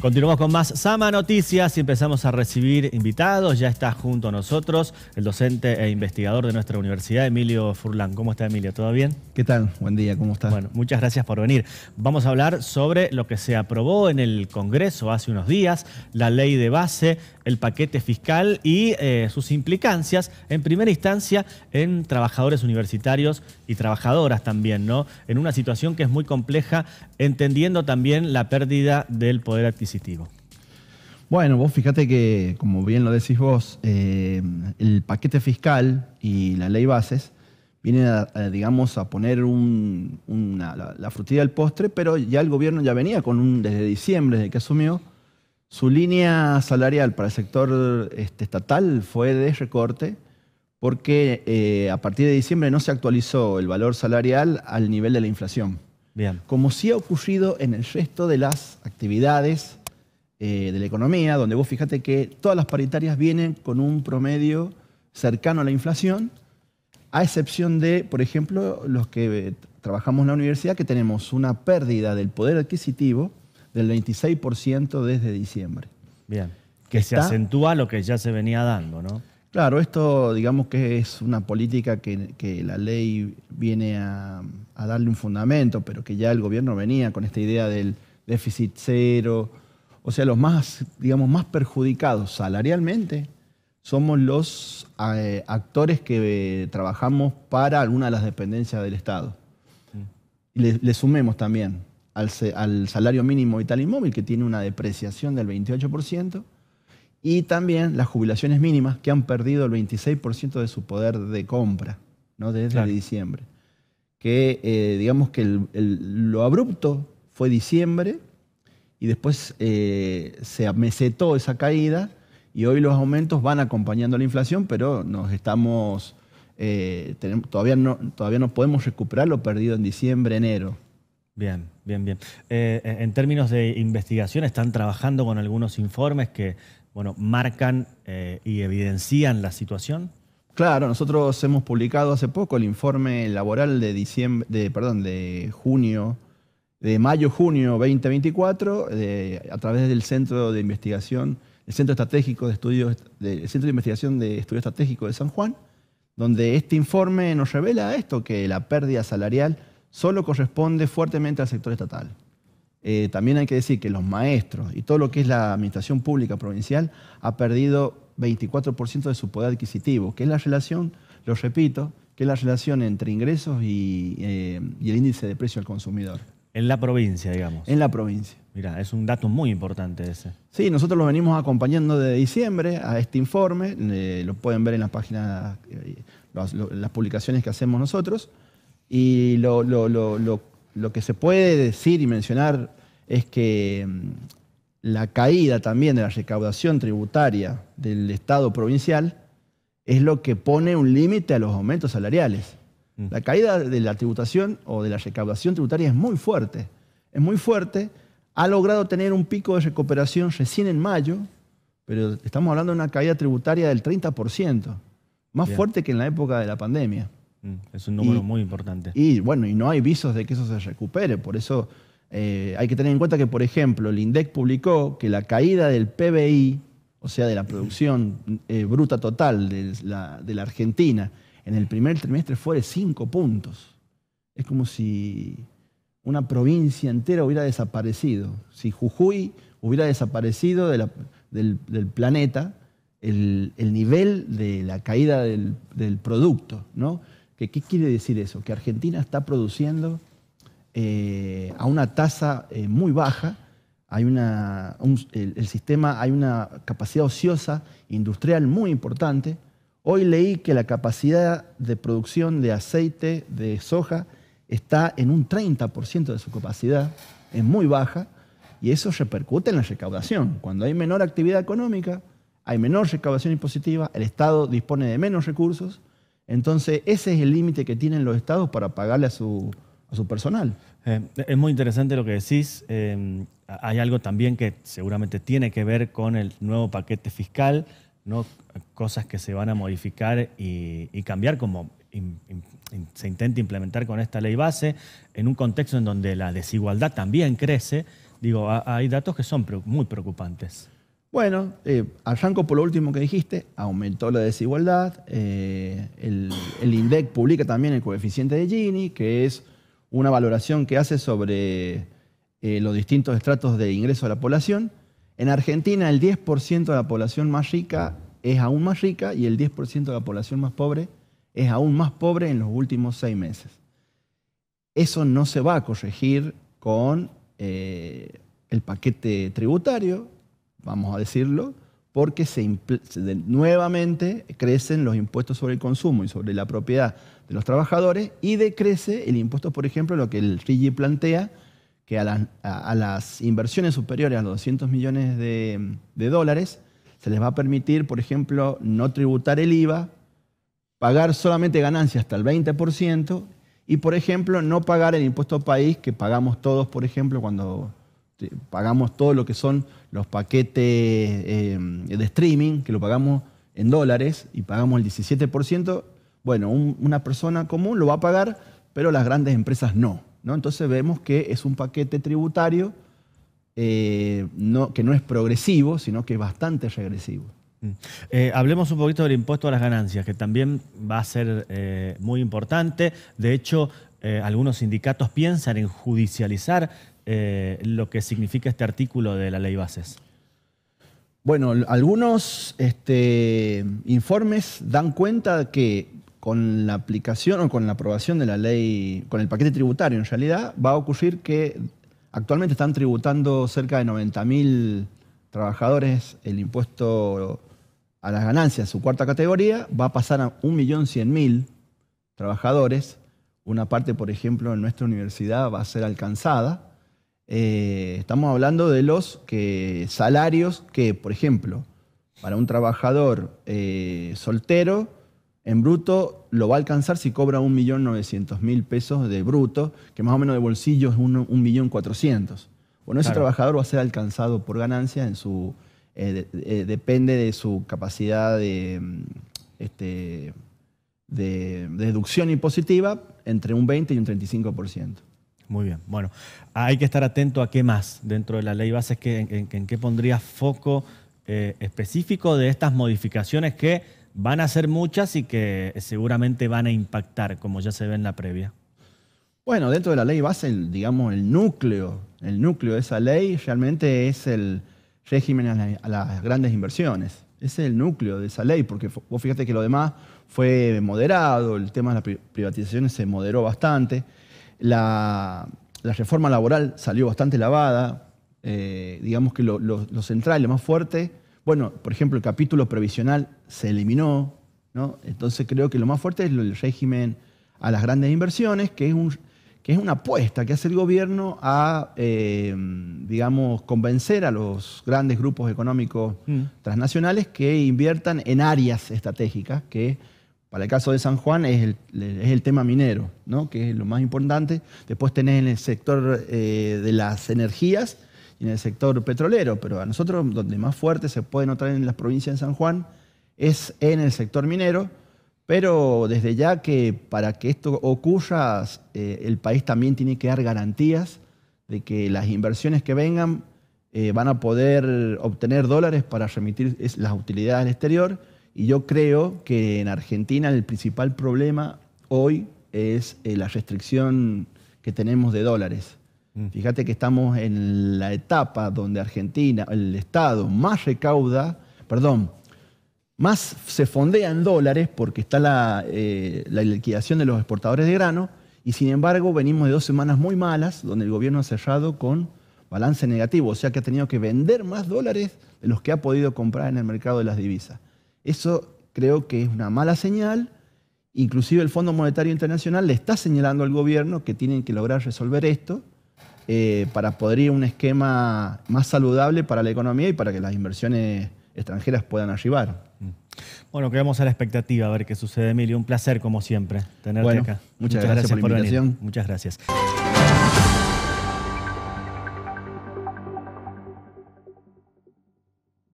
Continuamos con más Sama Noticias y empezamos a recibir invitados. Ya está junto a nosotros el docente e investigador de nuestra universidad, Emilio Furlan. ¿Cómo está, Emilio? ¿Todo bien? ¿Qué tal? Buen día, ¿cómo estás? Bueno, muchas gracias por venir. Vamos a hablar sobre lo que se aprobó en el Congreso hace unos días, la ley de base, el paquete fiscal y sus implicancias, en primera instancia, en trabajadores universitarios y trabajadoras también, ¿no? En una situación que es muy compleja, entendiendo también la pérdida del poder adquisitivo. Bueno, vos fíjate que, como bien lo decís vos, el paquete fiscal y la ley bases vienen digamos, a poner la frutilla del postre, pero ya el gobierno ya venía desde diciembre, desde que asumió, su línea salarial para el sector estatal fue de recorte, porque a partir de diciembre no se actualizó el valor salarial al nivel de la inflación. Bien. Como sí ha ocurrido en el resto de las actividades de la economía, donde vos fíjate que todas las paritarias vienen con un promedio cercano a la inflación, a excepción de, por ejemplo, los que trabajamos en la universidad, que tenemos una pérdida del poder adquisitivo del 26% desde diciembre. Bien, que se acentúa lo que ya se venía dando, ¿no? Claro, esto digamos que es una política que la ley viene a darle un fundamento, pero que ya el gobierno venía con esta idea del déficit cero. O sea, los más, digamos, más perjudicados salarialmente somos los actores que trabajamos para alguna de las dependencias del Estado. Y le sumemos también al salario mínimo vital y móvil, que tiene una depreciación del 28%, y también las jubilaciones mínimas, que han perdido el 26% de su poder de compra, ¿no? Desde diciembre. Que digamos que lo abrupto fue diciembre, y después se amesetó esa caída y hoy los aumentos van acompañando la inflación, pero nos estamos, todavía no podemos recuperar lo perdido en diciembre, enero. Bien, bien, bien. En términos de investigación, ¿están trabajando con algunos informes que marcan y evidencian la situación? Claro, nosotros hemos publicado hace poco el informe laboral de mayo-junio 2024, a través del Centro de Investigación, el Centro Estratégico de Estudios, el Centro de Investigación de Estudios Estratégicos de San Juan, donde este informe nos revela esto, que la pérdida salarial solo corresponde fuertemente al sector estatal. También hay que decir que los maestros y todo lo que es la administración pública provincial ha perdido 24% de su poder adquisitivo, que es la relación, lo repito, que es la relación entre ingresos y el índice de precio al consumidor. En la provincia, digamos. En la provincia. Mirá, es un dato muy importante ese. Sí, nosotros lo venimos acompañando desde diciembre a este informe. Lo pueden ver en las páginas, las publicaciones que hacemos nosotros. Y lo que se puede decir y mencionar es que la caída también de la recaudación tributaria del Estado provincial es lo que pone un límite a los aumentos salariales. La caída de la tributación o de la recaudación tributaria es muy fuerte. Es muy fuerte. Ha logrado tener un pico de recuperación recién en mayo, pero estamos hablando de una caída tributaria del 30%, más fuerte que en la época de la pandemia. Es un número muy importante. Y bueno, y no hay visos de que eso se recupere. Por eso hay que tener en cuenta que, por ejemplo, el INDEC publicó que la caída del PBI, o sea, de la producción bruta total de la Argentina, en el primer trimestre fue de 5 puntos. Es como si una provincia entera hubiera desaparecido. Si Jujuy hubiera desaparecido del planeta, el nivel de la caída del producto, ¿no? ¿Qué quiere decir eso? Que Argentina está produciendo a una tasa muy baja. Hay el sistema, hay una capacidad ociosa industrial muy importante. Hoy leí que la capacidad de producción de aceite de soja está en un 30% de su capacidad, es muy baja, y eso repercute en la recaudación. Cuando hay menor actividad económica, hay menor recaudación impositiva, el Estado dispone de menos recursos, entonces ese es el límite que tienen los estados para pagarle a su personal. Es muy interesante lo que decís. Hay algo también que seguramente tiene que ver con el nuevo paquete fiscal, ¿no? Cosas que se van a modificar y cambiar como se intenta implementar con esta ley base, en un contexto en donde la desigualdad también crece, Digo, hay datos que son muy preocupantes. Bueno, arranco por lo último que dijiste, aumentó la desigualdad, el INDEC publica también el coeficiente de Gini, que es una valoración que hace sobre los distintos estratos de ingreso de la población. En Argentina el 10% de la población más rica es aún más rica y el 10% de la población más pobre es aún más pobre en los últimos 6 meses. Eso no se va a corregir con el paquete tributario, vamos a decirlo, porque nuevamente crecen los impuestos sobre el consumo y sobre la propiedad de los trabajadores y decrece el impuesto, por ejemplo, lo que el RIGI plantea, que a las inversiones superiores a los 200 millones de dólares se les va a permitir, por ejemplo, no tributar el IVA, pagar solamente ganancias hasta el 20% y, por ejemplo, no pagar el impuesto país que pagamos todos, por ejemplo, cuando pagamos todo lo que son los paquetes de streaming, que lo pagamos en dólares y pagamos el 17%. Bueno, una persona común lo va a pagar, pero las grandes empresas no. Entonces vemos que es un paquete tributario que no es progresivo, sino que es bastante regresivo. Hablemos un poquito del impuesto a las ganancias, que también va a ser muy importante. De hecho, algunos sindicatos piensan en judicializar lo que significa este artículo de la ley Bases. Bueno, algunos informes dan cuenta que con la aplicación o con la aprobación de la ley, con el paquete tributario en realidad, va a ocurrir que actualmente están tributando cerca de 90.000 trabajadores el impuesto a las ganancias, su cuarta categoría, va a pasar a 1.100.000 trabajadores. Una parte, por ejemplo, en nuestra universidad va a ser alcanzada. Estamos hablando de los salarios que, por ejemplo, para un trabajador soltero, en bruto lo va a alcanzar si cobra 1.900.000 pesos de bruto, que más o menos de bolsillo es 1.400.000. Bueno, ese trabajador va a ser alcanzado por ganancia en su depende de su capacidad de deducción impositiva entre un 20 y un 35%. Muy bien. Bueno, hay que estar atento a qué más dentro de la ley Bases, en qué pondría foco específico de estas modificaciones que van a ser muchas y que seguramente van a impactar, como ya se ve en la previa. Bueno, dentro de la ley base, digamos, el núcleo de esa ley realmente es el régimen a las grandes inversiones. Ese es el núcleo de esa ley, porque vos fíjate que lo demás fue moderado, el tema de las privatizaciones se moderó bastante, la reforma laboral salió bastante lavada, digamos que lo central, lo más fuerte, bueno, por ejemplo, el capítulo previsional se eliminó, ¿no? Entonces creo que lo más fuerte es el régimen a las grandes inversiones, que es una apuesta que hace el gobierno a, digamos, convencer a los grandes grupos económicos transnacionales que inviertan en áreas estratégicas, que para el caso de San Juan es el tema minero, ¿no? Que es lo más importante. Después tenés en el sector de las energías y en el sector petrolero, pero a nosotros donde más fuerte se puede notar en las provincias de San Juan es en el sector minero, pero desde ya que para que esto ocurra, el país también tiene que dar garantías de que las inversiones que vengan van a poder obtener dólares para remitir las utilidades al exterior. Y yo creo que en Argentina el principal problema hoy es la restricción que tenemos de dólares. Fíjate que estamos en la etapa donde Argentina, el Estado, más se fondea en dólares porque está la liquidación de los exportadores de grano y sin embargo venimos de 2 semanas muy malas donde el gobierno ha cerrado con balance negativo, o sea que ha tenido que vender más dólares de los que ha podido comprar en el mercado de las divisas. Eso creo que es una mala señal. Inclusive el Fondo Monetario Internacional le está señalando al gobierno que tienen que lograr resolver esto para poder ir a un esquema más saludable para la economía y para que las inversiones extranjeras puedan arribar. Bueno, quedamos a la expectativa a ver qué sucede, Emilio. Un placer, como siempre, tenerte acá. Muchas gracias por la invitación. Muchas gracias.